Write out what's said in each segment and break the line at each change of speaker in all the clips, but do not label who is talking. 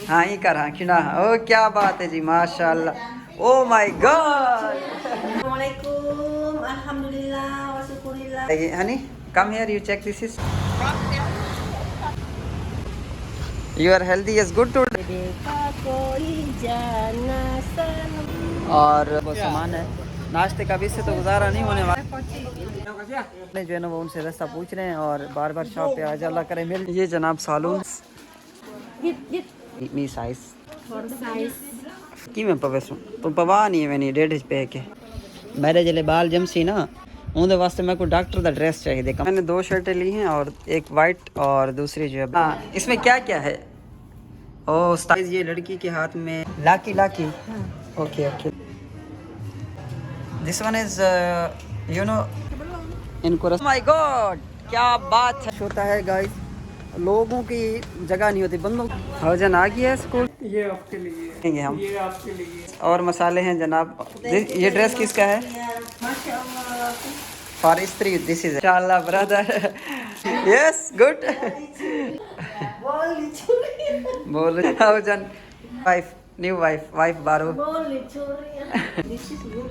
हाँ ही कर हाँ खिना ओ क्या बात है जी माशाल्लाह oh my God
Assalamualaikum, alhamdulillah, wa syukurillah.
honey come here you check this is you are healthy is good today
देखा कोई जाना सनम।
और वो सामान है नाश्ते का भी से तो गुजारा नहीं होने वाला जो है ना वो उनसे रास्ता पूछ रहे हैं और बार बार शॉप पे आज अल्लाह करे मिल ये जनाब saloon me size
For size.
की मैं पवेसू तो पवा नहीं है मैंने 1.5 पे के मेरे जले बाल जमसी ना उनके वास्ते मेरे को डॉक्टर का ड्रेस चाहिए देखा मैंने 2 शर्टें ली हैं और एक वाइट और दूसरी जो है हाँ इसमें क्या क्या है ओ साइज ये लड़की के हाथ में लाकी okay okay this one is you know इनको माय गॉड क्या बात है होता है गाइस लोगों की जगह नहीं होती बंदों हौजन आ गया है स्कूल
ये आपके लिए
हम
ये आपके लिए
और मसाले हैं जनाब ये ड्रेस किसका है
Mashallah.
फॉर स्त्री दिस इज इंशाल्लाह brother yes good
Boleh curi.
बोल हौजन वाइफ न्यू वाइफ बारो
Boleh curi. This is good.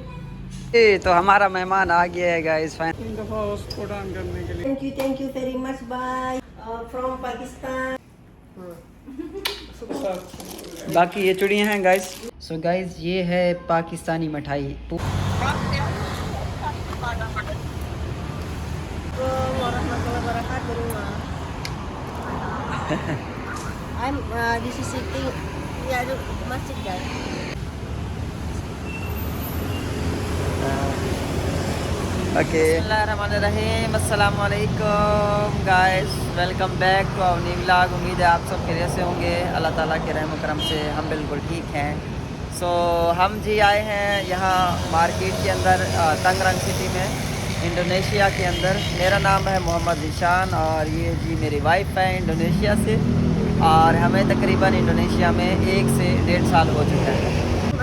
ये तो हमारा मेहमान आ गया है गाइस फाइन
इन दफा हॉटस्पॉट ऑन करने के लिए
Thank you very much. Bye. From Pakistan.
बाकी ये चूड़ियाँ हैं गाइस सो गाइस ये है पाकिस्तानी मिठाई
Warahmatullahi wabarakatuh. I'm this is sitting ya the masjid guys.
Okay बिस्मिल्लाहिर्रहमानिर्रहीम अस्सलाम वालेकुम guys welcome back to our new vlog उम्मीद है आप सब खैरियत से होंगे अल्लाह ताला के रहम करम से हम बिल्कुल ठीक हैं सो हम जी आए हैं यहाँ मार्केट के अंदर तंगरंग सिटी में इंडोनेशिया के अंदर मेरा नाम है मोहम्मद निशान और ये जी मेरी वाइफ है इंडोनेशिया से और हमें तकरीबन इंडोनेशिया में 1 से 1.5 साल हो चुका है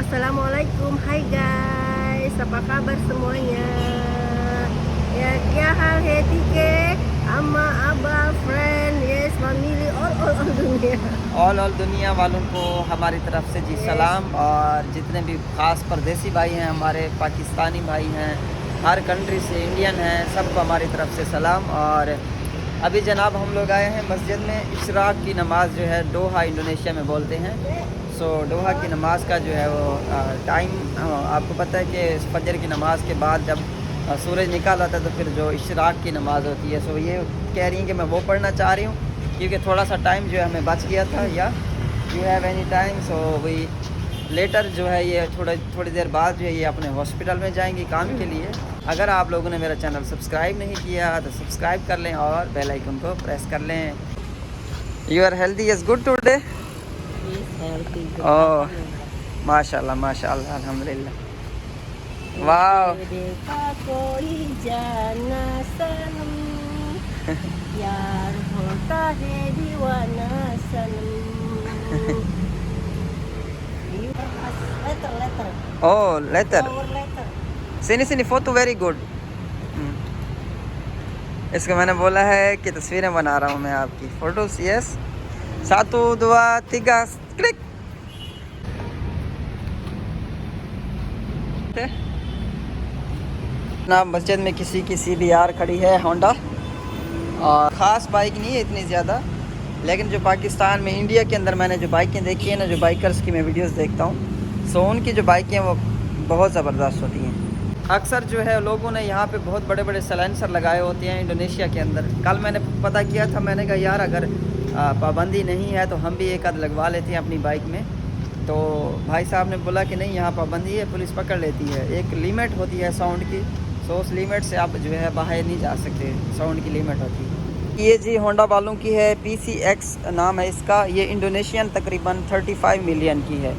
Assalamualaikum, hai guys, apa kabar semuanya? Ya, क्या हाल है ठीक है? अम्मा, अब्बा, फ्रेंड, यस, फैमिली और दुनिया।
ऑल दुनिया वालों को हमारी तरफ से जी सलाम और जितने भी ख़ास परदेसी भाई हैं हमारे पाकिस्तानी भाई हैं हर कंट्री से इंडियन हैं सबको हमारी तरफ से सलाम और अभी जनाब हम लोग आए हैं मस्जिद में इशराक की नमाज़ जो है डोहा इंडोनेशिया में बोलते हैं सो डोहा की नमाज़ का जो है वो टाइम आपको पता है कि फजर की नमाज़ के बाद जब सूरज निकाल आता है तो फिर जो इशराक की नमाज़ होती है सो ये कह रही हैं कि मैं वो पढ़ना चाह रही हूँ क्योंकि थोड़ा सा टाइम जो है हमें बच गया था या you have any time so वही लेटर जो है ये थोड़ी देर बाद जो है ये अपने हॉस्पिटल में जाएंगी काम के लिए अगर आप लोगों ने मेरा चैनल सब्सक्राइब नहीं किया तो सब्सक्राइब कर लें और बेल आइकन को प्रेस कर लें you are healthy is good today oh माशाल्लाह अल्हम्दुलिल्लाह वाह
देखा कोई जाना सनम यार होता है दीवाना सनम letter
oh letter
our letter
sini photo very good इसको मैंने बोला है कि तस्वीरें बना रहा हूँ मैं आपकी फोटोस यस 1 2 3 क्लिक ना मस्जिद में किसी की CBR खड़ी है होंडा और ख़ास बाइक नहीं है इतनी ज़्यादा लेकिन जो पाकिस्तान में इंडिया के अंदर मैंने जो बाइकें देखी हैं ना जो बाइकर्स की मैं वीडियोस देखता हूँ सो उनकी जो बाइकें हैं वो बहुत ज़बरदस्त होती हैं अक्सर जो है लोगों ने यहाँ पे बहुत बड़े बड़े साइलेंसर लगाए होते हैं इंडोनेशिया के अंदर कल मैंने पता किया था मैंने कहा यार अगर पाबंदी नहीं है तो हम भी एक आध लगवा लेते हैं अपनी बाइक में तो भाई साहब ने बोला कि नहीं यहाँ पाबंदी है पुलिस पकड़ लेती है एक लिमिट होती है साउंड की सो उस लिमिट से आप जो है बाहर नहीं जा सकते साउंड की लिमिट होती है ये जी होंडा वालों की है PCX नाम है इसका ये इंडोनेशियन तकरीबन 35 मिलियन की है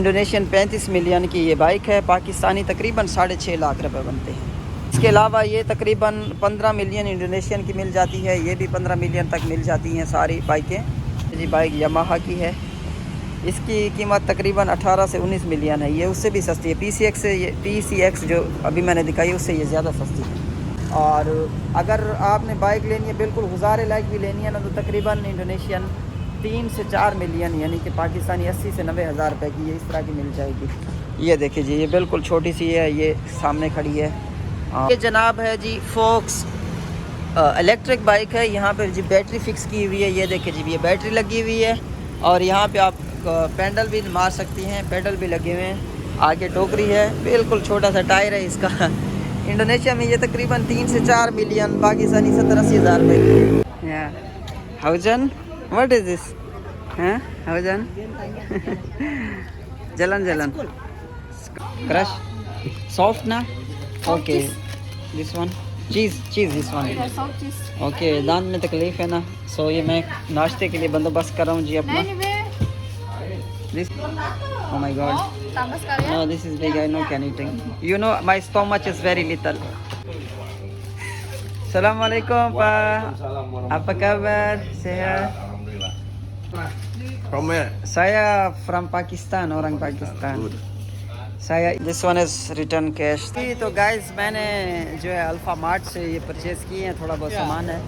इंडोनेशियन 35 मिलियन की ये बाइक है पाकिस्तानी तकरीबन 6.5 लाख रुपए बनते हैं इसके अलावा ये तकरीबन 15 मिलियन इंडोनेशियन की मिल जाती है ये भी 15 मिलियन तक मिल जाती हैं सारी बाइकें जी बाइक यामाहा की है इसकी कीमत तकरीबन 18 से 19 मिलियन है ये उससे भी सस्ती है PCX से ये PCX जो अभी मैंने दिखाई उससे ये ज़्यादा सस्ती है और अगर आपने बाइक लेनी है बिल्कुल गुजारे लायक भी लेनी है ना, तो तकरीबन इंडोनेशियन 3 से 4 मिलियन यानी कि पाकिस्तानी 80 से 90 हज़ार रुपये की ये इस तरह की मिल जाएगी। ये देखिए जी, ये बिल्कुल छोटी सी है, ये सामने खड़ी है। ये जनाब है जी फोक्स इलेक्ट्रिक बाइक है। यहाँ पे जी बैटरी फिक्स की हुई है, ये देखिए जी ये बैटरी लगी हुई है और यहाँ पे आप पेडल भी मार सकती हैं, पेडल भी लगे हुए हैं। आगे टोकरी है, बिल्कुल छोटा सा टायर है इसका। इंडोनेशिया में ये तकरीबन 3 से 4 मिलियन पाकिस्तानी 70-80 हज़ार रुपये की। हाउजन व्हाट इज दिस? हैं हाउजन जलन जलन क्रश सॉफ्ट ना? Okay this one cheese this one okay. दांत में तकलीफ़ है ना, सो ये मैं नाश्ते के लिए बंदोबस्त कर रहा हूँ जी अपना। This oh my god no, this is big, I know can eating, you know my stomach is very little. Assalamualaikum Pak, apa kabar? Sehat?
From where?
Saya from Pakistan, orang Pakistan. saya this one is return cash. तो guys मैंने जो है alpha mart से ये purchase किए हैं, थोड़ा बहुत सामान है।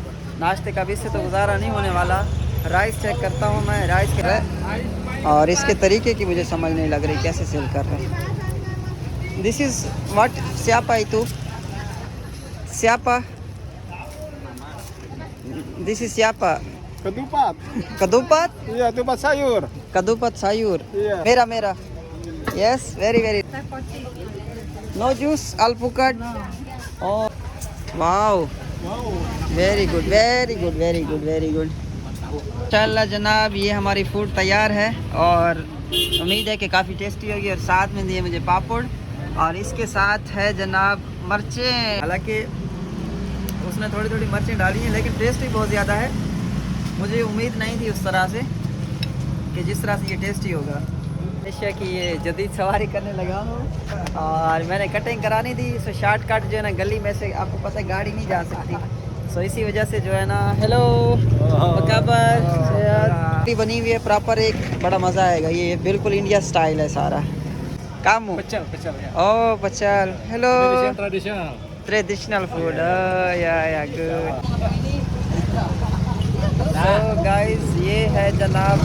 नाश्ते का भी से तो गुजारा नहीं होने वाला। राइस चेक करता हूँ मैं, राइस के और इसके तरीके की मुझे समझ नहीं लग रही कैसे सेल कर रहे हैं। This is what siapa itu? Siapa? This is siapa?
Ketupat.
Ketupat?
Iya, ketupat sayur.
Ketupat sayur.
Iya.
Merah. Yes, very. No juice, alpukat. Oh, wow. Very good. इंशाल्लाह जनाब ये हमारी फूड तैयार है और उम्मीद है कि काफ़ी टेस्टी होगी। और साथ में दिए मुझे पापड़ और इसके साथ है जनाब मिर्चें। हालांकि उसने थोड़ी मिर्चें डाली हैं लेकिन टेस्ट भी बहुत ज़्यादा है। मुझे उम्मीद नहीं थी उस तरह से कि जिस तरह से ये टेस्टी होगा। एशिया की ये जदीद सवारी करने लगा हूँ और मैंने कटिंग करानी थी, सो शॉर्टकट जो है ना गली में से आपको पता है गाड़ी नहीं जा सकती, सो इसी वजह से जो है ना हेलो बकाबर बनी हुई है प्रॉपर, एक बड़ा मज़ा आएगा। ये बिल्कुल इंडिया स्टाइल है सारा काम। ओह पचल, हेलो ट्रेडिशनल फूड या गुड। सो गाइस ये है जनाब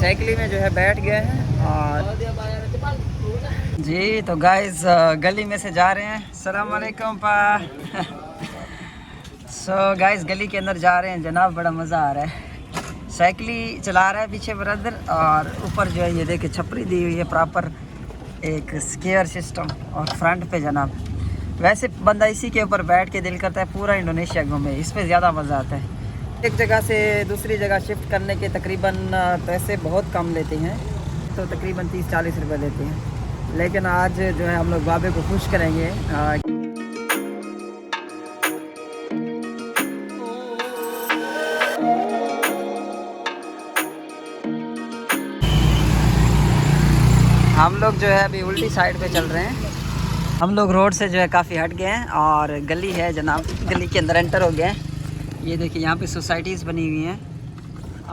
साइकिल में जो है बैठ गए हैं और जी तो गाइस गली में से जा रहे हैं। अस्सलाम वालेकुम पा। सो गाइस गली के अंदर जा रहे हैं जनाब, बड़ा मज़ा आ रहा है। साइकिल ही चला रहा है पीछे ब्रदर और ऊपर जो है ये देखिए छपरी दी हुई है प्रॉपर, एक स्केयर सिस्टम और फ्रंट पे जनाब। वैसे बंदा इसी के ऊपर बैठ के दिल करता है पूरा इंडोनेशिया घूमे, इस पे ज़्यादा मज़ा आता है। एक जगह से दूसरी जगह शिफ्ट करने के तकरीबन पैसे बहुत कम लेते हैं, तो तकरीबन 30-40 रुपये लेते हैं। लेकिन आज जो है हम लोग बाबे को खुश करेंगे। हम लोग जो है अभी उल्टी साइड पे चल रहे हैं। हम लोग रोड से जो है काफ़ी हट गए हैं और गली है जनाब, गली के अंदर एंटर हो गए हैं। ये देखिए यहाँ पे सोसाइटीज़ बनी हुई हैं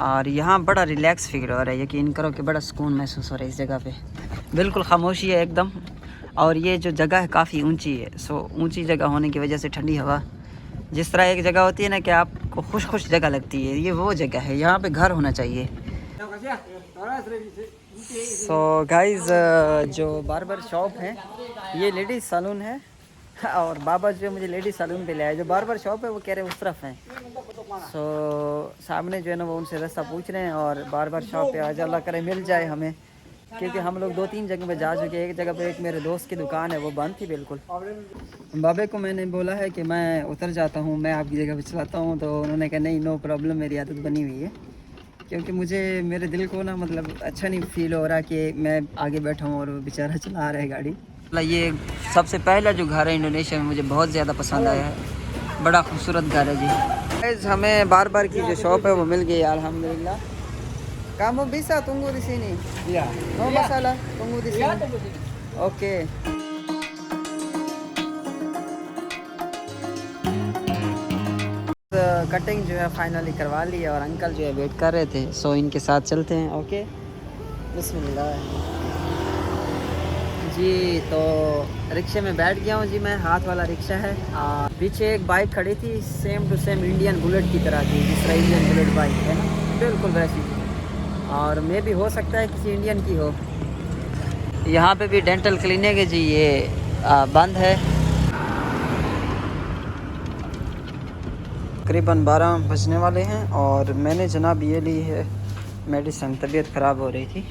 और यहाँ बड़ा रिलैक्स फील हो रहा है। यकीन करो कि बड़ा सुकून महसूस हो रहा है इस जगह पे, बिल्कुल खामोशी है एकदम। और ये जो जगह है काफ़ी ऊंची है, सो ऊंची जगह होने की वजह से ठंडी हवा, जिस तरह एक जगह होती है ना कि आपको खुश जगह लगती है, ये वो जगह है। यहाँ पे घर होना चाहिए। सो गाइस जो बार्बर शॉप है ये लेडीज़ सैलून है और बाबा जो मुझे लेडीज़ सैलून पे ले आए। जो बार्बर शॉप है वो कह रहे हैं उस तरफ है। सो सामने जो है ना वो उनसे रास्ता पूछ रहे हैं और बार्बर शॉप पे आज अल्लाह करे मिल जाए हमें, क्योंकि हम लोग 2-3 जगह पे जा चुके हैं। एक जगह पे एक मेरे दोस्त की दुकान है वो बंद थी बिल्कुल। बाबे को मैंने बोला है कि मैं उतर जाता हूँ, मैं आपकी जगह पे चलाता हूँ, तो उन्होंने कहा नहीं नो प्रॉब्लम, मेरी आदत बनी हुई है। क्योंकि मुझे मेरे दिल को ना मतलब अच्छा नहीं फील हो रहा कि मैं आगे बैठा हूँ और वो बेचारा चला रहा है गाड़ी। ये सबसे पहला जो घर है इंडोनेशिया में मुझे बहुत ज़्यादा पसंद आया है, बड़ा खूबसूरत घर है जी। हमें बार की जो शॉप है वो मिल गई अल्हम्दुलिल्लाह। कामो bisa tunggu di sini? Iya. No masalah, tunggu di sini. Okay. Cutting जो है फाइनली करवा ली और अंकल जो है वेट कर रहे थे, सो इनके साथ चलते हैं। ओके बिस्मिल्लाह जी तो रिक्शे में बैठ गया हूँ जी मैं, हाथ वाला रिक्शा है। पीछे एक बाइक खड़ी थी same to same Indian Bullet की तरह थी, जिस तरह इंडियन बुलेट बाइक है ना, बिल्कुल वैसी थी। और मे भी हो सकता है किसी इंडियन की हो। यहाँ पे भी डेंटल क्लिनिक है जी, ये बंद है। तकरीबन 12 बजने वाले हैं और मैंने जनाब ये ली है मेडिसिन, तबीयत ख़राब हो रही थी।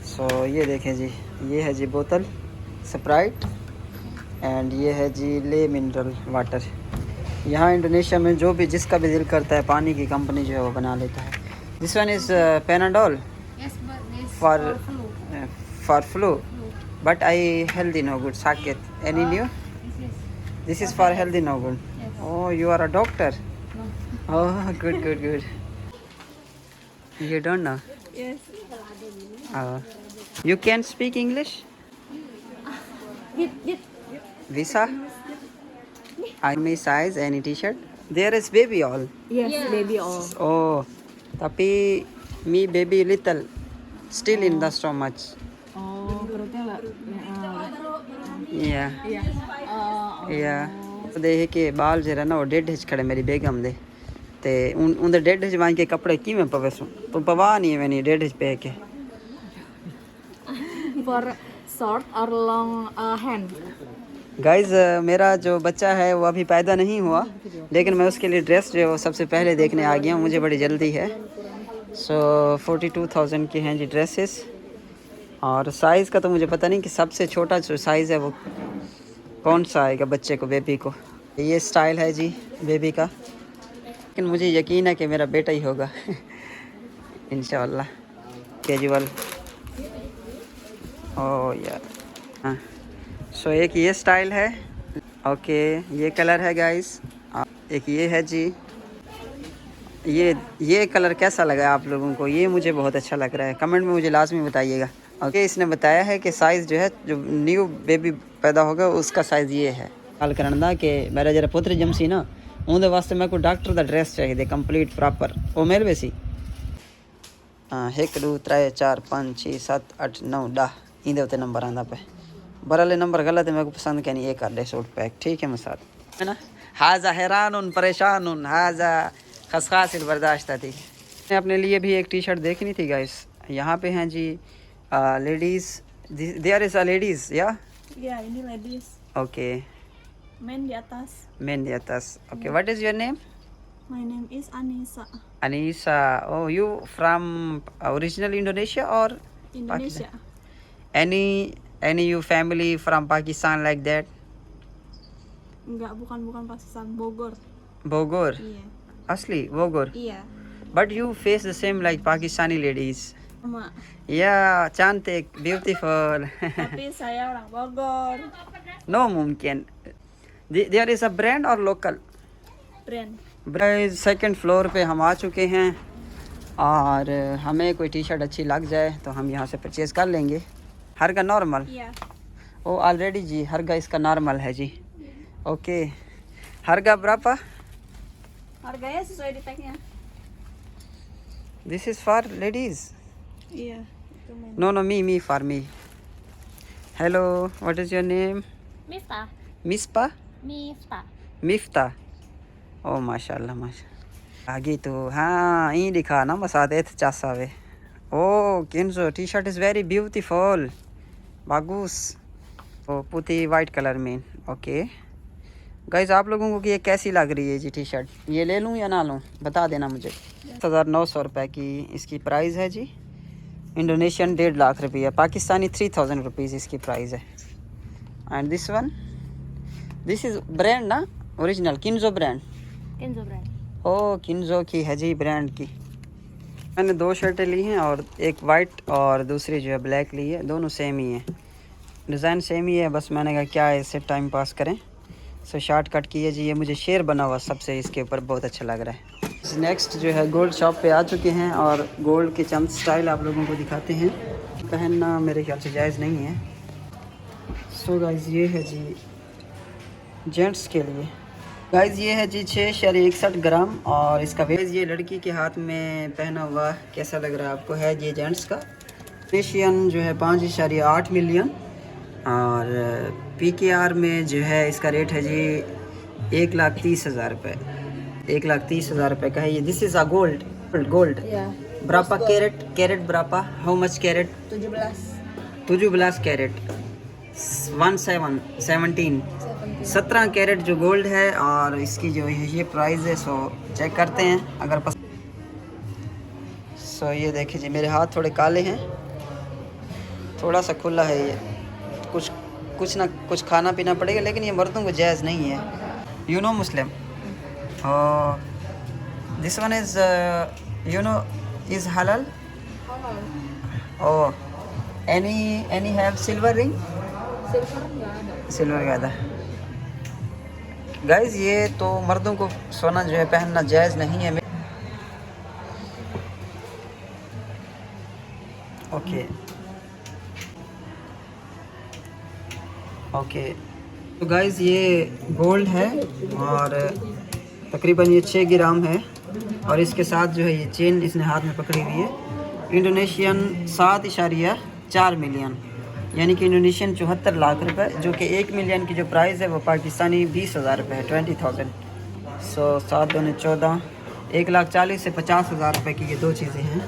सो ये देखें जी, ये है जी बोतल स्प्राइट एंड ये है जी ले मिनरल वाटर। यहाँ इंडोनेशिया में जो भी जिसका भी दिल करता है पानी की कंपनी जो है वो बना लेता है। This one is Panadol for flu but I healthy no good साकेत any new this is for healthy no good. Oh you are a doctor. Oh good good good. You don't know?
Yes.
You can speak English? Visa? Army size any t-shirt? There is baby all.
Yes, baby all.
Oh, tapi me baby little, still in the stomach.
Oh, berarti lah.
Yeah.
Yeah.
Yeah. देख के बाल जरा ना वो डेढ़ hitch खड़े मेरी बेगम दे ते उन डेढ़ हिच वांग के कपड़े की में पवे सु तो पवा नहीं मैंने डेढ़ हिच पे के।
For short or long hand?
Guys मेरा जो बच्चा है वो अभी पैदा नहीं हुआ, लेकिन मैं उसके लिए ड्रेस जो है वो सबसे पहले देखने आ गया हूँ, मुझे बड़ी जल्दी है। सो 42,000 की हैं जी ड्रेसेस। और साइज़ का तो मुझे पता नहीं कि सबसे छोटा जो साइज़ है वो कौन सा आएगा बच्चे को, बेबी को। ये स्टाइल है जी बेबी का, लेकिन मुझे यकीन है कि मेरा बेटा ही होगा इंशाअल्लाह। कैजुअल। ओह यार हाँ। सो एक ये स्टाइल है, ओके ये कलर है गाइस। एक ये है जी, ये कलर कैसा लगा आप लोगों को? ये मुझे बहुत अच्छा लग रहा है, कमेंट में मुझे लाजमी बताइएगा। ओके इसने बताया है कि साइज़ जो है जो न्यू बेबी पैदा होगा उसका साइज़ ये है। गल करना कि मेरा जरा पुत्र जमसी ना उनके वास्ते मैं को डॉक्टर का ड्रेस चाहिए कंप्लीट प्रॉपर, वो मेरे वैसी। हाँ 1 2 3 4 5 6 7 8 9 10 इंदे उत्ते नंबर आंदा पे, बरले नंबर गलत है, मेरे को पसंद क्या नहीं, ये कर दे सूट पैक ठीक है मसाद है ना। हाजा हैरान परेशान हाजा खसखास बर्दाश्त थी। मैंने अपने लिए भी एक टी शर्ट देखनी थी गाइस। यहाँ पे हैं जी ladies, there is a ladies या
Ya, ini ladies.
Okay
Men di atas.
Men दियातस। Okay what is your name?
My name is Anissa.
Anissa. Oh you from original Indonesia और
Indonesia.
any you family from Pakistan like that?
Enggak, bukan Pakistan, Bogor.
Bogor?
Iya.
Asli Bogor?
Iya.
But you face the same like Pakistani ladies.
Sama.
Yeah, cantik, beautiful.
Tapi saya orang Bogor.
No mungkin. There is a brand or local?
Brand.
ब्राइज second floor पे हम आ चुके हैं और हमें कोई T shirt अच्छी लग जाए तो हम यहाँ से परचेज कर लेंगे। हर का नॉर्मल?
Iya.
ओ ऑलरेडी जी हर का इसका नॉर्मल है जी। ओके हर का berapa?
Harganya sesuai di tag-nya.
This is for ladies?
Iya. Itu men.
No me for me. Hello, what is your name?
Miftah.
Mispa?
Miftah.
Miftah. ओ माशाल्लाह माशा आगे तो हाँ यही लिखा ना मसाद चासा वे। ओ किन्जो T shirt is very beautiful बागूस। ओ पुती वाइट कलर में। ओके गाइस आप लोगों को कि ये कैसी लग रही है जी टी शर्ट? ये ले लूँ या ना लूँ बता देना मुझे। 1900 रुपये की इसकी प्राइस है जी। इंडोनेशियन 1.5 लाख रुपये, पाकिस्तानी 3000 रुपीज़ इसकी प्राइस है। And this one this is brand ना ओरिजिनल किन्जो ब्रांड?
Kenzo brand.
ओ किन्जो की है जी ब्रांड की। मैंने 2 शर्टें ली हैं और एक वाइट और दूसरी जो है ब्लैक ली है, दोनों सेम ही हैं, डिज़ाइन सेम ही है, बस मैंने कहा क्या है इससे टाइम पास करें। सो शॉर्ट कट की है जी, ये मुझे शेर बना हुआ सबसे इसके ऊपर बहुत अच्छा लग रहा है। नेक्स्ट जो है गोल्ड शॉप पे आ चुके हैं और गोल्ड के चंद स्टाइल आप लोगों को दिखाते हैं। पहनना मेरे ख्याल से जायज़ नहीं है। सो गाइज़ ये है जी जेंट्स के लिए। गाइज़ ये है जी 6.61 ग्राम और इसका वेट। ये लड़की के हाथ में पहना हुआ कैसा लग रहा है आपको? है ये जेंट्स का। एशियन जो है 5.8 मिलियन और PKR में जो है इसका रेट है जी 1,30,000 रुपये। 1,30,000 रुपये का है ये। This is a gold.
Ya,
berapa carat berapa? How much carat?
17.
17 carat. 17 carat जो गोल्ड है और इसकी जो है ये प्राइस है। सो चेक करते हैं अगर सो ये देखिए जी, मेरे हाथ थोड़े काले हैं, थोड़ा सा खुला है ये। कुछ ना कुछ खाना पीना पड़ेगा, लेकिन ये मर्दों को जायज़ नहीं है। You know Muslim, this one is you know is हलाल। Oh, any have silver ring? Silver का था गाइज। ये तो मर्दों को सोना जो है पहनना जायज़ नहीं है। ओके तो गाइज ये गोल्ड है और तकरीबन ये 6 ग्राम है और इसके साथ जो है ये चेन इसने हाथ में पकड़ी हुई है। इंडोनेशियन 7.4 मिलियन, यानी कि इंडोनेशियन 74 लाख रुपए, जो कि 1 मिलियन की जो प्राइस है वो पाकिस्तानी 20,000 रुपये है, 20,000। सो 7 दूने 14, 1,40,000 से 50,000 रुपये की ये दो चीज़ें हैं,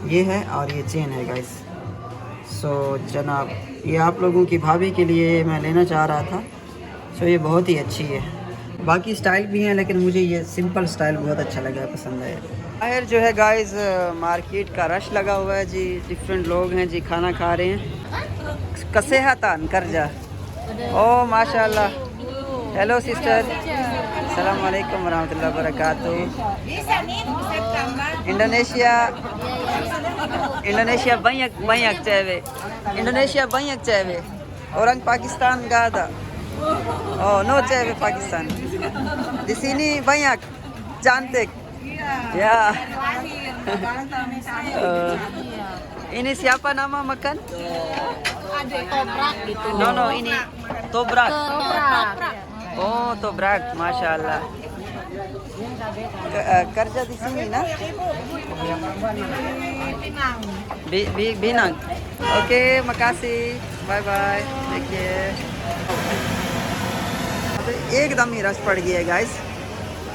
ये है और ये चेन है गाइस। सो जनाब ये आप लोगों की भाभी के लिए मैं लेना चाह रहा था। सो ये बहुत ही अच्छी है। बाकी स्टाइल भी हैं लेकिन मुझे ये सिंपल स्टाइल बहुत अच्छा लगा, पसंद है। बाहर जो है गाइस मार्केट का रश लगा हुआ है जी, डिफरेंट लोग हैं जी, खाना खा रहे हैं। कसेहतान करजा। ओ माशाल्लाह। हेलो सिस्टर, अस्सलाम वालेकुम वरहमतुल्लाहि वबरकातुह। Indonesia banyak cewek. Indonesia banyak cewek. Orang Pakistan nggak ada. Oh, no cewek Pakistan. Di sini banyak cantik. Ya. Ini siapa nama makan?
Toprak gitu.
No, ini tobrak.
Toprak.
Oh, tobrak, masya Allah. Kerja di sini ना? Binang. Okay, मकासी, bye bye, देखिए एकदम ही rush पड़ गया है guys.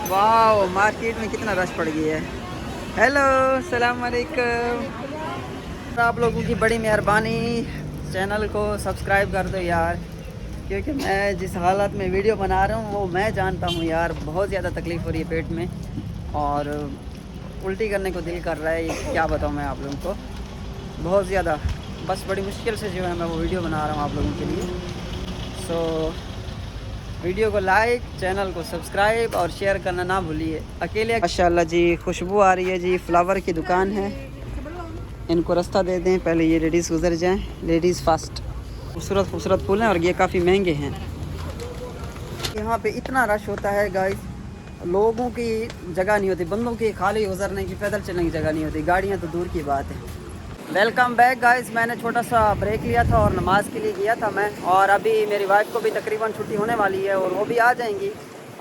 Wow, market में कितना rush पड़ गया है। हेलो, सलाम वालेकुम। आप लोगों की बड़ी मेहरबानी, चैनल को सब्सक्राइब कर दो यार, क्योंकि मैं जिस हालत में वीडियो बना रहा हूँ वो मैं जानता हूँ यार। बहुत ज़्यादा तकलीफ़ हो रही है पेट में और उल्टी करने को दिल कर रहा है, क्या बताऊँ मैं आप लोगों को, बहुत ज़्यादा। बस बड़ी मुश्किल से जो है मैं वो वीडियो बना रहा हूँ आप लोगों के लिए। सो वीडियो को लाइक, चैनल को सब्सक्राइब और शेयर करना ना भूलिए। अकेले माशाल्लाह जी खुशबू आ रही है जी, फ्लावर की दुकान है। इनको रास्ता दे दें, पहले ये लेडीज़ गुजर जाएँ, लेडीज़ फर्स्ट। खूबसूरत खूबसूरत फूल हैं और ये काफ़ी महंगे हैं। यहाँ पे इतना रश होता है गाइस, लोगों की जगह नहीं होती, बंदों की खाली गुजरने की, पैदल चलने की जगह नहीं होती, गाड़ियाँ तो दूर की बात है। Welcome back guys. मैंने छोटा सा ब्रेक लिया था और नमाज़ के लिए गया था मैं, और अभी मेरी वाइफ को भी तकरीबन छुट्टी होने वाली है और वो भी आ जाएंगी।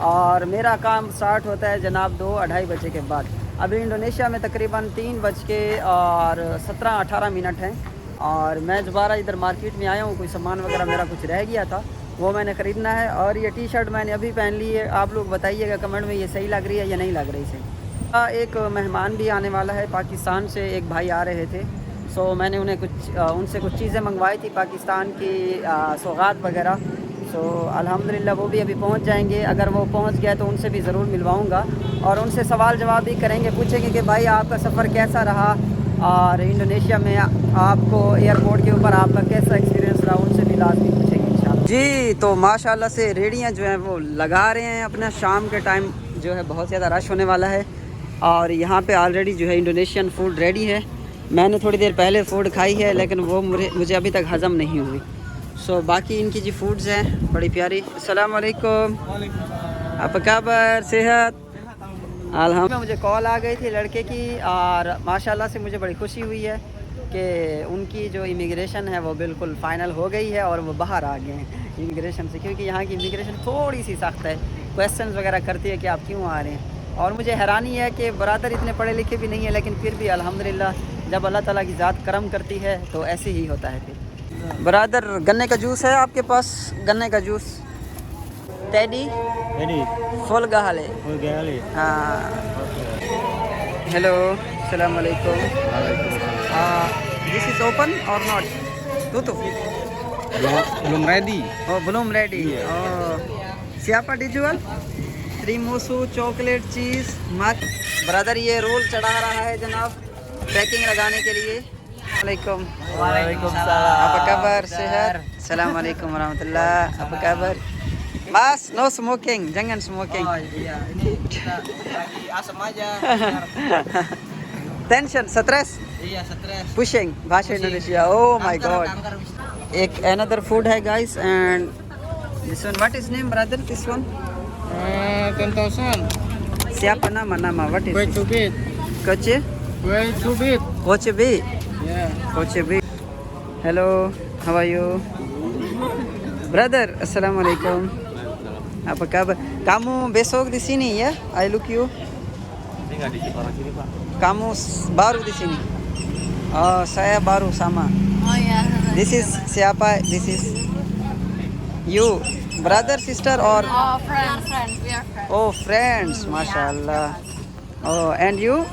और मेरा काम स्टार्ट होता है जनाब 2-2:30 बजे के बाद। अभी इंडोनेशिया में तकरीबन 3:17-18 हैं और मैं दोबारा इधर मार्केट में आया हूँ। कोई सामान वगैरह मेरा कुछ रह गया था, वो मैंने ख़रीदना है। और ये टी शर्ट मैंने अभी पहन ली है। आप लोग बताइएगा कमेंट में ये सही लग रही है या नहीं लग रही सही। एक मेहमान भी आने वाला है पाकिस्तान से, एक भाई आ रहे थे। सो मैंने उनसे कुछ चीज़ें मंगवाई थी पाकिस्तान की, सौगात वगैरह। सो अल्हम्दुलिल्लाह वो भी अभी पहुंच जाएंगे। अगर वो पहुंच गए तो उनसे भी ज़रूर मिलवाऊंगा और उनसे सवाल जवाब भी करेंगे, पूछेंगे कि भाई आपका सफ़र कैसा रहा और इंडोनेशिया में आपको एयरपोर्ट के ऊपर आपका कैसा एक्सपीरियंस रहा, उनसे भी लाजमी पूछेंगे इंशाल्लाह जी। तो माशाल्लाह से रेडियाँ जो हैं वो लगा रहे हैं अपना, शाम के टाइम जो है बहुत ज़्यादा रश होने वाला है। और यहाँ पे ऑलरेडी जो है इंडोनेशियन फूड रेडी है। मैंने थोड़ी देर पहले फ़ूड खाई है लेकिन वो मुझे अभी तक हज़म नहीं हुई। सो बाकी इनकी जी फूड्स हैं बड़ी प्यारी। अस्सलाम वालेकुम, आप काबर सेहत? अल्हम्दुलिल्लाह। मुझे कॉल आ गई थी लड़के की और माशाल्लाह से मुझे बड़ी खुशी हुई है कि उनकी जो इमिग्रेशन है वो बिल्कुल फ़ाइनल हो गई है और वो बाहर आ गए हैं इमिग्रेशन से, क्योंकि यहाँ की इमिग्रेशन थोड़ी सी सख्त है, क्वेश्चन वगैरह करती है कि आप क्यों आ रहे हैं। और मुझे हैरानी है कि बरादर इतने पढ़े लिखे भी नहीं है, लेकिन फिर भी अल्हम्दुलिल्लाह जब अल्लाह ताला की ज़ात करम करती है तो ऐसे ही होता है। फिर ब्रदर गन्ने का जूस है आपके पास? गन्ने का जूस टेडी
Jadi,
फुल गहाले
Bulga kali.
हाँ हेलो अस्सलाम वालेकुम दिस इज ओपन और not tutup
Belum ready.
oh belum ready oh siapa dijual Trimosu chocolate चीज मत ब्रदर ये रोल चढ़ा रहा है जनाब पैकिंग लगाने के लिए वालेकुम apa kabar sehat assalamualaikum warahmatullah apa kabar Mas no smoking jangan smoking
iya ini kita lagi asam aja.
tension stress
Iya stres.
pushing bahasa Indonesia oh my god एक another food है guys and this one what is name brother this one
10,000.
siapa nama what is
Wait to bit.
Koche
Wait to bit.
Koche B
Ya.
Koche B hello how are you brother assalamualaikum apa kabar kamu besok di sini ya I look you
Ini nggak di orang sini Pak.
kamu baru di sini oh saya baru sama
Oh ya.
this is siapa this is you brother sister or
Oh, friends. We are friends.
oh friends mashallah oh and you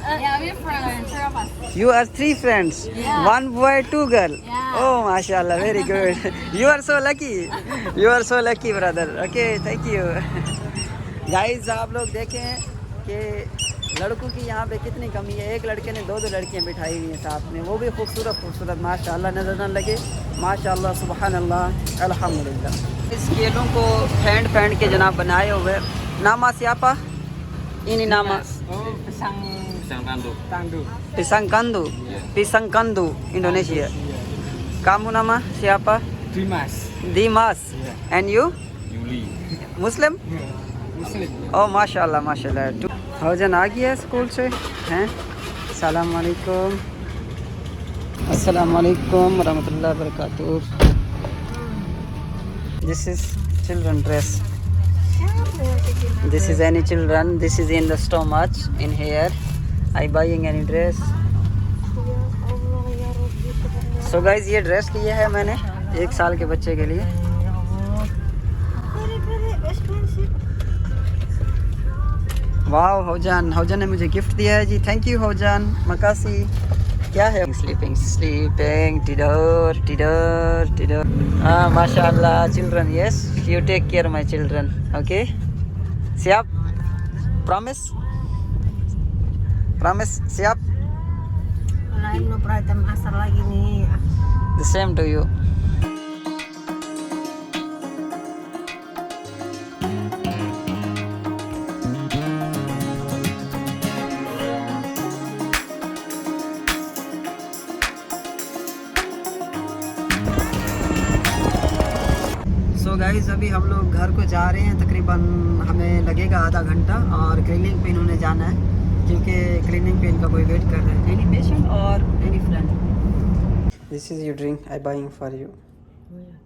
Yeah, we are friends. Three of us.
you are three friends
Yeah.
one boy two girl
Yeah.
oh mashallah very good you are so lucky brother okay thank you guys आप लोग देखें कि लड़कों की यहाँ पे कितनी कमी है एक लड़के ने दो लड़कियाँ बिठाई हुई हैं साथ में वो भी खूबसूरत माशाल्लाह नजर न लगे माशाल्लाह सुबहान अल्लाह अल्हम्दुलिल्लाह इस केलों को फेंड के जनाब बनाए हुए नामा siapa ini nama
Oh, pisang
Tanduk.
pisang kandu Indonesia kamu nama siapa
Dimas.
Dimas and you
Yuli.
Muslim
Muslim.
ओ माशाल्लाह हौजन आ गया स्कूल से हैं अस्सलाम वालेकुम रहमतुल्लाहि व बरकातुहू this is children dress this is any children this is in the stomach in here I buying any dress so guys ये ड्रेस लिया है मैंने 1 साल के बच्चे के लिए वाह हौजान ने मुझे गिफ्ट दिया है जी थैंक यू हौजान मकासी क्या है स्लीपिंग टिडोर हाँ माशाल्लाह children yes you take care my children okay siap promise siap
Lain no pratem asar lagi nih.
the same to you so guys अभी हम लोग घर को जा रहे हैं तकरीबन हमें लगेगा आधा घंटा और क्लीनिंग पे इन्होंने जाना है क्योंकि क्लीनिंग पे इनका कोई वेट कर रहा है एनी पेशेंट और any friend this is your drink I buying for you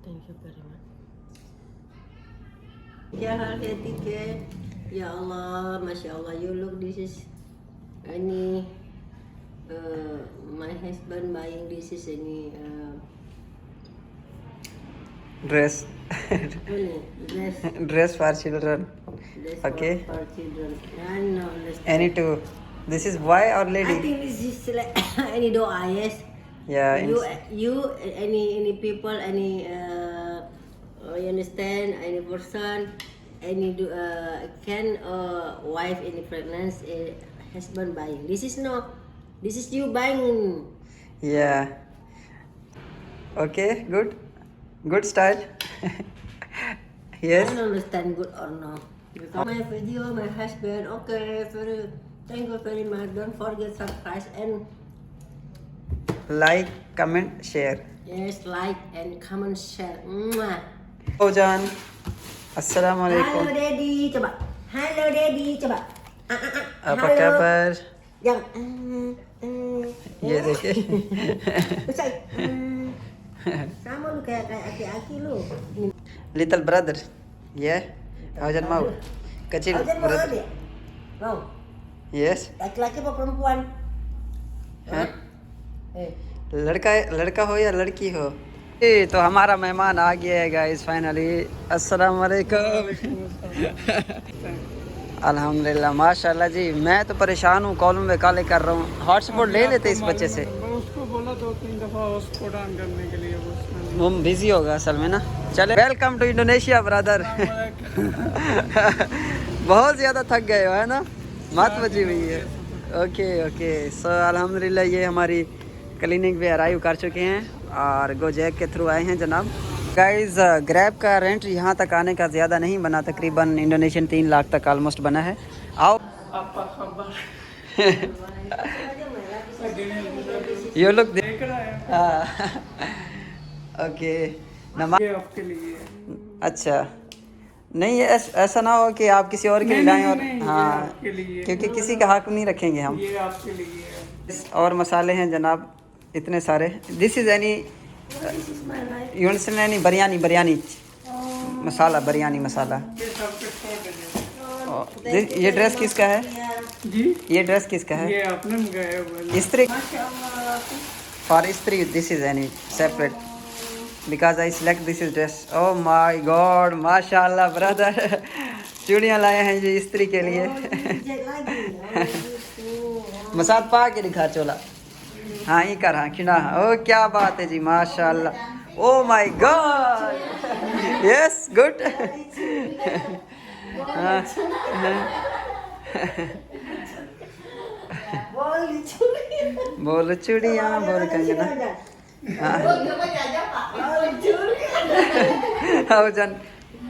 Thank you very much. Ya hal ketika ya Allah, masya Allah, you look this is any my husband buying this is any
dress
dress
dress for children
dress
Okay.
for children. I know understand.
Any two this is boy और
I
lady
think this is like any doa yes.
या
You any people any you understand any person any can wife any pregnancy husband buying this is you buying
या okay good style
I
yes
don't understand good or no because my video my husband okay very thank you very much don't forget subscribe and
like comment share
yes like and comment share Mwah.
हौजान अस्सलाम वालेकुम
Hello daddy coba hello daddy coba
apa
Hello.
kabar
yang
ये देखिए
Usai. Sama lu kayak aki-aki lu.
Little brother ये हौजान mau kecil
Kau mau
brother
dia? Mau.
yes
Laki-laki apa perempuan?
हाँ?
Eh,
लड़का हो या लड़की हो ये तो हमारा मेहमान आ गया है गाइस फाइनली। अस्सलाम वालेकुम। अल्हम्दुलिल्लाह माशाल्लाह जी। मैं तो परेशान हूँ, कॉलम में काले कर रहा हूँ। हॉटस्पॉट ले लेते इस बच्चे से।
उसको बोला 2-3 दफा हॉटस्पॉट ऑन करने के लिए,
वो बिजी होगा असल में ना। चले, वेलकम टू इंडोनेशिया ब्रदर। बहुत ज़्यादा थक गए हो है ना, मत बची हुई है। ओके ओके सो अल्हम्दुलिल्लाह ये हमारी क्लिनिक पे अराइव कर चुके हैं और गोजैक के थ्रू आए हैं जनाब। गाइस ग्रैब का रेंट यहाँ तक आने का ज़्यादा नहीं बना, तकरीबन इंडोनेशियन 3 लाख तक ऑलमोस्ट बना है। आओ ये लोग देख रहा है। ओके नमाज
आपके लिए।
अच्छा नहीं, ऐसा ना हो कि आप किसी और के लिए लाएं और हाँ,
आपके लिए,
क्योंकि किसी का हक नहीं रखेंगे हम।
ये आपके लिए है।
और मसाले हैं जनाब इतने सारे। This is any any biryani masala, biryani masala.
ये सब कुछ छोड़ दीजिए।
ये ड्रेस किसका है?
जी
ये ड्रेस किसका है?
ये आपने मंगाया हुआ है।
इस्त्री फॉर इस्त्री। This is any separate because I select this is dress. Oh my God माशाल्लाह ब्रदर। चूड़ियाँ लाए हैं ये इस्त्री के लिए। मसाद पा के दिखा चोला। हाँ ये कर, हाँ खिड़ा। ओ क्या बात है जी माशाल्लाह। Oh my God yes good. बोल चूड़ियाँ बोल Kangana.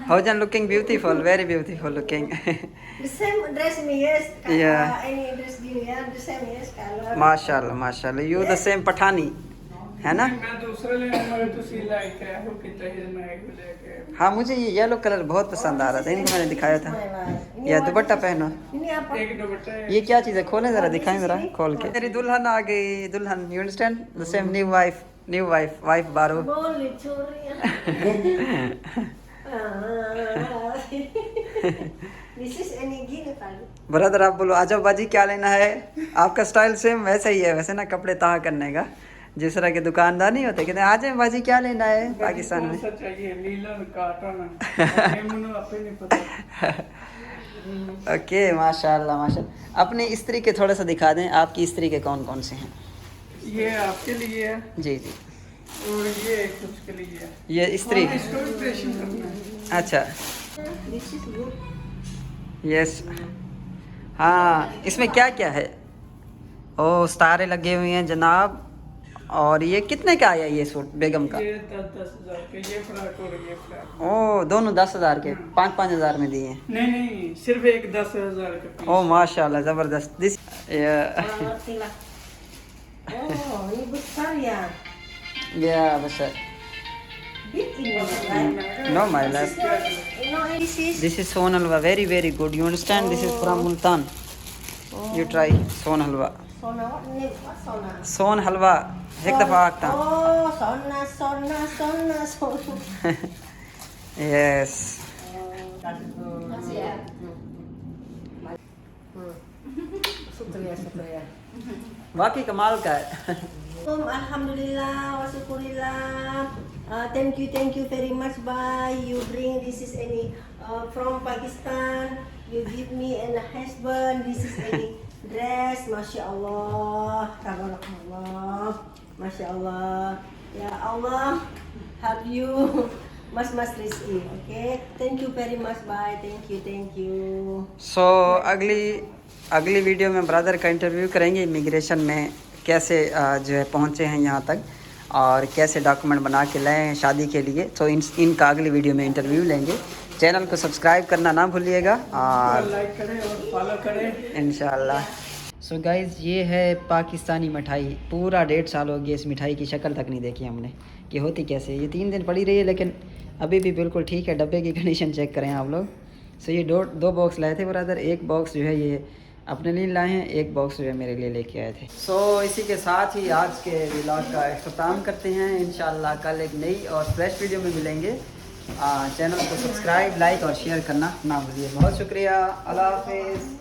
Haujan looking beautiful, very beautiful looking.
The same dress me, yes.
Yeah.
Any dress me, yeah, the same, yes, color.
माशाल्लाह माशाल्लाह। You the same पठानी है ना?
मैं दूसरे ले मगर तुसी लाइक है हो कितना ही मैं लेके।
हाँ मुझे ये येलो कलर बहुत पसंद आ रहा था, इन्हीं को मैंने दिखाया था। या दुपट्टा पहनो।
Ini apa?
एक दुपट्टा है।
ये क्या चीज़ है? खोलें ज़रा, दिखाएं ज़रा खोल के। मेरी दुल्हन आ गई, दुल्हन। You understand? The same new wife बारो।
Boleh curi. This is any gini kali.
Brother आप बोलो आजब बाजी क्या लेना है? आपका स्टाइल सेम वैसा ही है वैसे ना, कपड़े ताह करने का। जिस तरह के दुकानदार नहीं होते, कहते हैं आज बाजी क्या लेना है पाकिस्तान में।
कौन सा चाहिए, नीला काटन? मुझे आपको नहीं पता।
ओके माशाल्लाह माशाल्लाह। अपनी स्त्री के थोड़ा सा दिखा दें, आपकी स्त्री के कौन कौन से हैं?
ये आपके लिए है
जी जी।
और ये कुछ के लिए है।
ये स्त्री
हाँ, इसको भी प्रेशन करना है।
अच्छा
This is good.
यस। हाँ इसमें क्या क्या है? ओ सितारे लगे हुए हैं जनाब। और ये कितने का आया ये सूट बेगम का?
ये 10,000 के, ये फ्रॉक और ये फ्रॉक।
ओ दोनों 10,000 के, 5,000 में दिए हैं।
नहीं सिर्फ एक 10,000 का।
ओ माशाल्लाह ज़बरदस्त। This
Tila. Oh, ini besar ya.
या बस
Big ini kan?
No my love.
No, this is.
This is sohan halwa, very very good. You understand? This is from Multan. You try sohan halwa.
Sona, what name? What sona?
Sohan halwa एक दफ़ा आखता।
Oh, sona.
Yes
Syukur ya.
वाकई कमाल का है।
Alhamdulillah wa syukurillah. Thank you very much. Bye. You bring this is any from Pakistan. You give me a husband. This is any dress. Masya Allah. Tabarakallah. Masya Allah. Ya Allah. Have you mas Rizki. Okay. Thank you very much. Bye. Thank you.
सो अगली video में brother का interview करेंगे immigration में कैसे जो है पहुँचे हैं यहाँ तक और कैसे डॉक्यूमेंट बना के लाए हैं शादी के लिए। तो इनका अगली वीडियो में इंटरव्यू लेंगे। चैनल को सब्सक्राइब करना ना भूलिएगा और
लाइक करें और फॉलो करें
इंशाल्लाह। सो गाइज़ ये है पाकिस्तानी मिठाई। पूरा 1.5 साल हो गया इस मिठाई की शक्ल तक नहीं देखी हमने कि होती कैसे। ये 3 दिन पड़ी रही है लेकिन अभी भी बिल्कुल ठीक है। डब्बे की कंडीशन चेक करें आप लोग। सो ये दो बॉक्स लाए थे ब्रदर। एक बॉक्स जो है ये अपने लिए लाए हैं, एक बॉक्स जो है मेरे लिए लेके आए थे। सो इसी के साथ ही आज के व्लॉग का इख्तिताम करते हैं। इंशाल्लाह कल एक नई और फ्रेश वीडियो में मिलेंगे। चैनल को सब्सक्राइब, लाइक और शेयर करना ना भूलिए। बहुत शुक्रिया। अल्लाह हाफिज़।